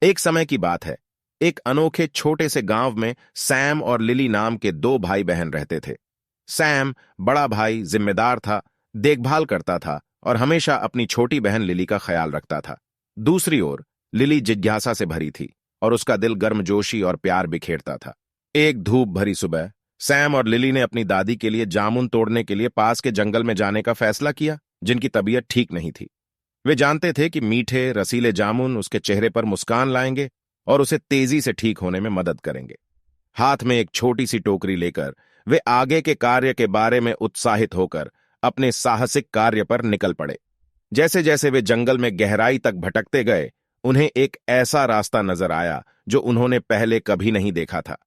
एक समय की बात है। एक अनोखे छोटे से गांव में सैम और लिली नाम के दो भाई बहन रहते थे। सैम, बड़ा भाई, जिम्मेदार था, देखभाल करता था और हमेशा अपनी छोटी बहन लिली का ख्याल रखता था। दूसरी ओर लिली जिज्ञासा से भरी थी और उसका दिल गर्मजोशी और प्यार बिखेरता था। एक धूप भरी सुबह सैम और लिली ने अपनी दादी के लिए जामुन तोड़ने के लिए पास के जंगल में जाने का फैसला किया, जिनकी तबीयत ठीक नहीं थी। वे जानते थे कि मीठे रसीले जामुन उसके चेहरे पर मुस्कान लाएंगे और उसे तेजी से ठीक होने में मदद करेंगे। हाथ में एक छोटी सी टोकरी लेकर वे आगे के कार्य के बारे में उत्साहित होकर अपने साहसिक कार्य पर निकल पड़े। जैसे जैसे वे जंगल में गहराई तक भटकते गए, उन्हें एक ऐसा रास्ता नजर आया जो उन्होंने पहले कभी नहीं देखा था।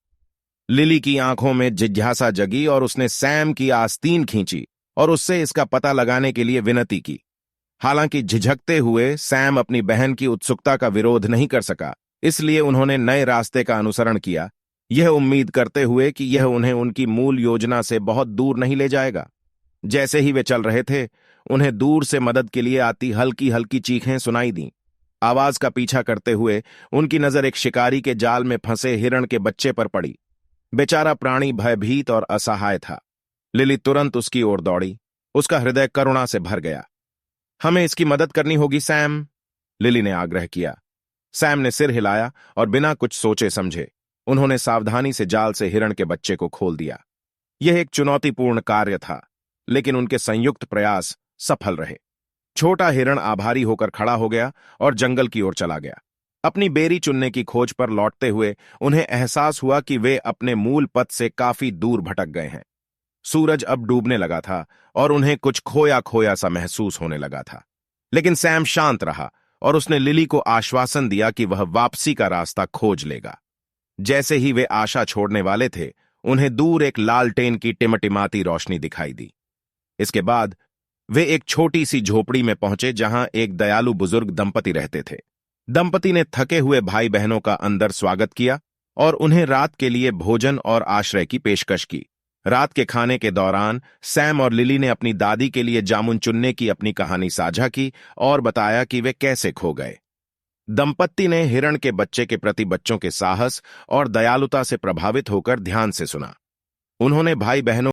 लिली की आंखों में जिज्ञासा जगी और उसने सैम की आस्तीन खींची और उससे इसका पता लगाने के लिए विनती की। हालांकि झिझकते हुए सैम अपनी बहन की उत्सुकता का विरोध नहीं कर सका, इसलिए उन्होंने नए रास्ते का अनुसरण किया, यह उम्मीद करते हुए कि यह उन्हें उनकी मूल योजना से बहुत दूर नहीं ले जाएगा। जैसे ही वे चल रहे थे, उन्हें दूर से मदद के लिए आती हल्की हल्की चीखें सुनाई दीं। आवाज का पीछा करते हुए उनकी नजर एक शिकारी के जाल में फंसे हिरण के बच्चे पर पड़ी। बेचारा प्राणी भयभीत और असहाय था। लिली तुरंत उसकी ओर दौड़ी। उसका हृदय करुणा से भर गया। हमें इसकी मदद करनी होगी सैम, लिली ने आग्रह किया। सैम ने सिर हिलाया और बिना कुछ सोचे समझे उन्होंने सावधानी से जाल से हिरण के बच्चे को खोल दिया। यह एक चुनौतीपूर्ण कार्य था, लेकिन उनके संयुक्त प्रयास सफल रहे। छोटा हिरण आभारी होकर खड़ा हो गया और जंगल की ओर चला गया। अपनी बेरी चुनने की खोज पर लौटते हुए उन्हें एहसास हुआ कि वे अपने मूल पथ से काफी दूर भटक गए हैं। सूरज अब डूबने लगा था और उन्हें कुछ खोया खोया सा महसूस होने लगा था। लेकिन सैम शांत रहा और उसने लिली को आश्वासन दिया कि वह वापसी का रास्ता खोज लेगा। जैसे ही वे आशा छोड़ने वाले थे, उन्हें दूर एक लालटेन की टिमटिमाती रोशनी दिखाई दी। इसके बाद वे एक छोटी सी झोपड़ी में पहुंचे जहां एक दयालु बुजुर्ग दंपति रहते थे। दंपति ने थके हुए भाई बहनों का अंदर स्वागत किया और उन्हें रात के लिए भोजन और आश्रय की पेशकश की। रात के खाने के दौरान सैम और लिली ने अपनी दादी के लिए जामुन चुनने की अपनी कहानी साझा की और बताया कि वे कैसे खो गए। दंपत्ति ने हिरण के बच्चे के प्रति बच्चों के साहस और दयालुता से प्रभावित होकर ध्यान से सुना। उन्होंने भाई बहनों